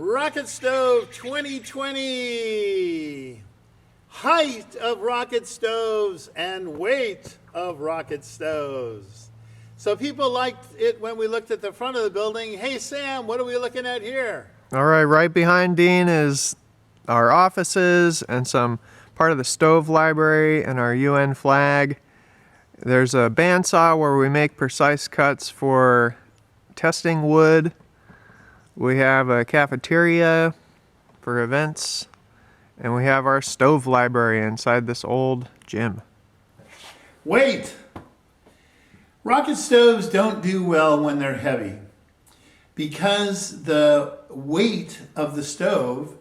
Rocket Stove 2020. Height of rocket stoves and weight of rocket stoves. So people liked it when we looked at the front of the building. Hey Sam, what are we looking at here? All right behind Dean is our offices and some part of the stove library and our UN flag. There's a bandsaw where we make precise cuts for testing wood. We have a cafeteria for events, and we have our stove library inside this old gym. Weight. Rocket stoves don't do well when they're heavy because the weight of the stove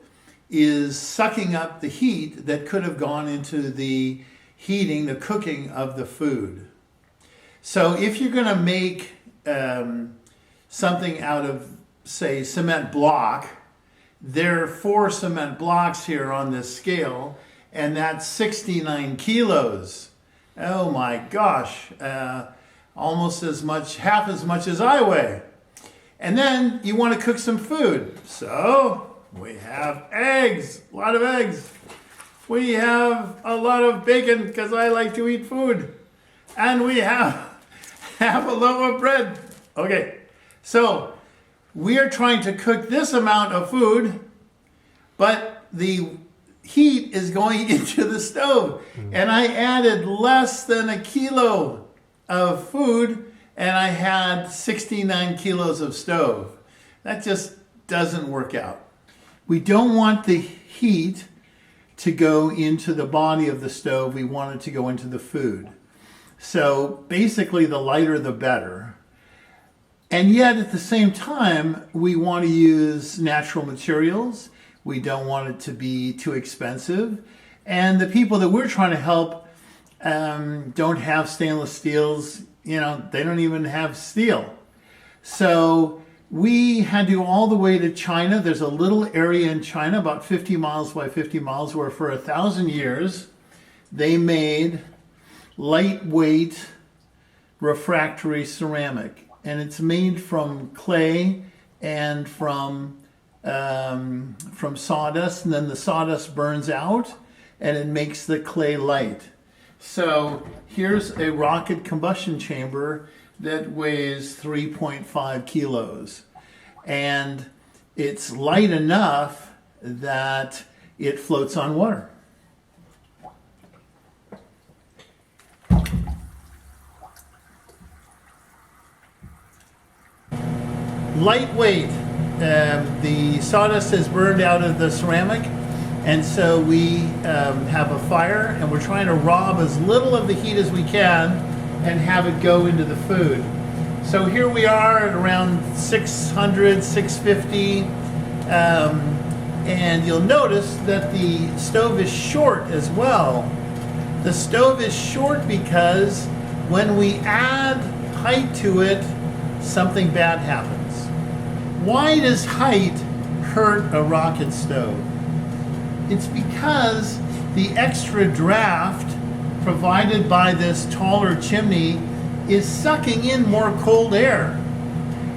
is sucking up the heat that could have gone into the heating, the cooking of the food. So if you're going to make something out of, say, cement block, there are 4 cement blocks here on this scale, and that's 69 kilos. Oh my gosh, almost as much, half as much as I weigh. And then you want to cook some food. So we have eggs, a lot of eggs. We have a lot of bacon because I like to eat food. And we have half a loaf of bread. Okay, so we are trying to cook this amount of food, but the heat is going into the stove. And I added less than a kilo of food, and I had 69 kilos of stove. That just doesn't work out. We don't want the heat to go into the body of the stove. We want it to go into the food. So basically, the lighter the better. And yet at the same time, we want to use natural materials. We don't want it to be too expensive. And the people that we're trying to help don't have stainless steels. You know, they don't even have steel. So we had to go all the way to China. There's a little area in China, about 50 miles by 50 miles, where for 1,000 years, they made lightweight refractory ceramic. And it's made from clay and from sawdust, and then the sawdust burns out and it makes the clay light. So here's a rocket combustion chamber that weighs 3.5 kilos. And it's light enough that it floats on water. Lightweight. The sawdust has burned out of the ceramic, and so we have a fire, and we're trying to rob as little of the heat as we can and have it go into the food. So here we are at around 600, 650, and you'll notice that the stove is short as well. The stove is short because when we add height to it, something bad happens. Why does height hurt a rocket stove? It's because the extra draft provided by this taller chimney is sucking in more cold air.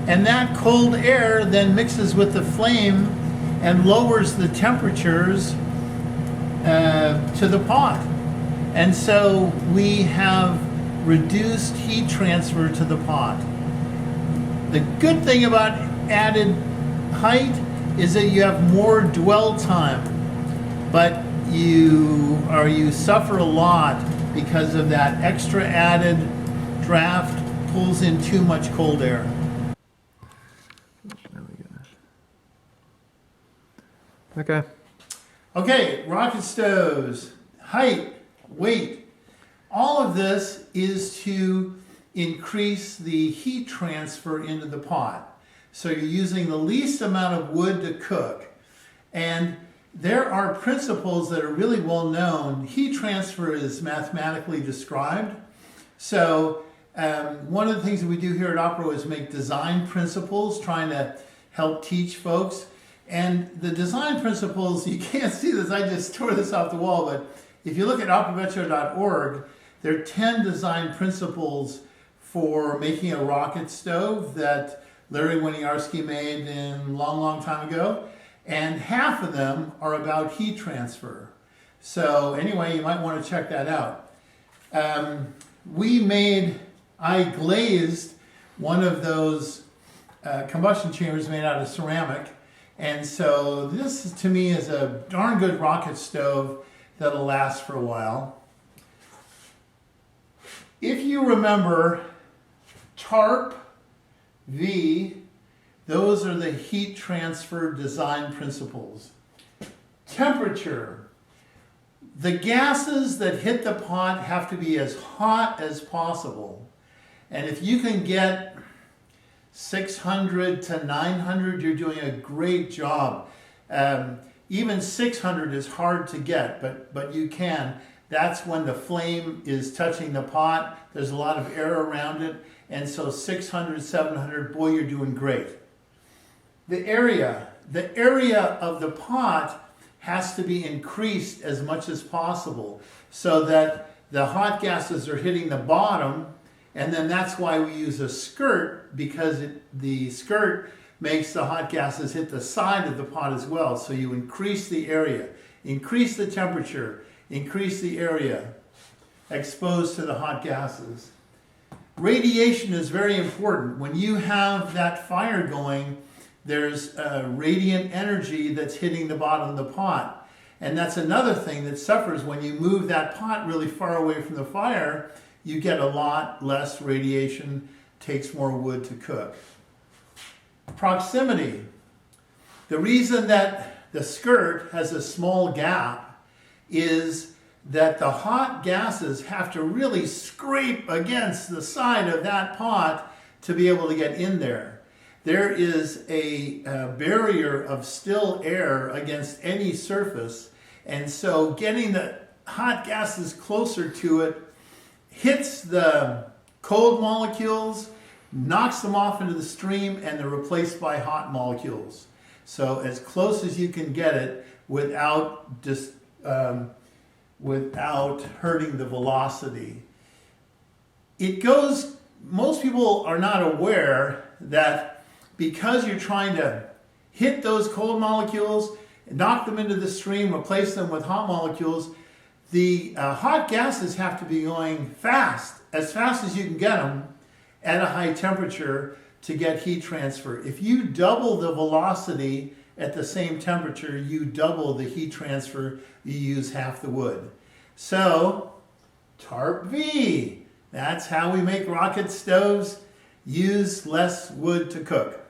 And that cold air then mixes with the flame and lowers the temperatures to the pot. And so we have reduced heat transfer to the pot. The good thing about added height is that you have more dwell time, but you suffer a lot because of that extra added draft pulls in too much cold air. Okay, rocket stoves, height, weight. All of this is to increase the heat transfer into the pot. So you're using the least amount of wood to cook. And there are principles that are really well known. Heat transfer is mathematically described. So one of the things that we do here at Opera is make design principles, trying to help teach folks. And the design principles, you can't see this, I just tore this off the wall, but if you look at aprovecho.org, there are 10 design principles for making a rocket stove that Larry Winiarski made in long time ago. and half of them are about heat transfer. So anyway, you might want to check that out. I glazed one of those combustion chambers made out of ceramic. And so this to me is a darn good rocket stove that'll last for a while. If you remember TARP V, those are the heat transfer design principles. Temperature. The gases that hit the pot have to be as hot as possible. And if you can get 600 to 900, you're doing a great job. Even 600 is hard to get, but you can. That's when the flame is touching the pot. There's a lot of air around it. And so 600, 700, boy, you're doing great. The area of the pot has to be increased as much as possible so that the hot gases are hitting the bottom, and then that's why we use a skirt, because the skirt makes the hot gases hit the side of the pot as well. So you increase the area, increase the temperature, increase the area exposed to the hot gases. Radiation is very important. When you have that fire going, there's radiant energy that's hitting the bottom of the pot. And that's another thing that suffers when you move that pot really far away from the fire. You get a lot less radiation, takes more wood to cook. Proximity. The reason that the skirt has a small gap is that the hot gases have to really scrape against the side of that pot to be able to get in there. There is a barrier of still air against any surface, and so getting the hot gases closer to it hits the cold molecules, knocks them off into the stream, and they're replaced by hot molecules. So as close as you can get it without hurting the velocity. Most people are not aware that because you're trying to hit those cold molecules, knock them into the stream, replace them with hot molecules, the hot gases have to be going fast as you can get them at a high temperature to get heat transfer. If you double the velocity at the same temperature, you double the heat transfer, you use half the wood. So, TARP V, that's how we make rocket stoves, use less wood to cook.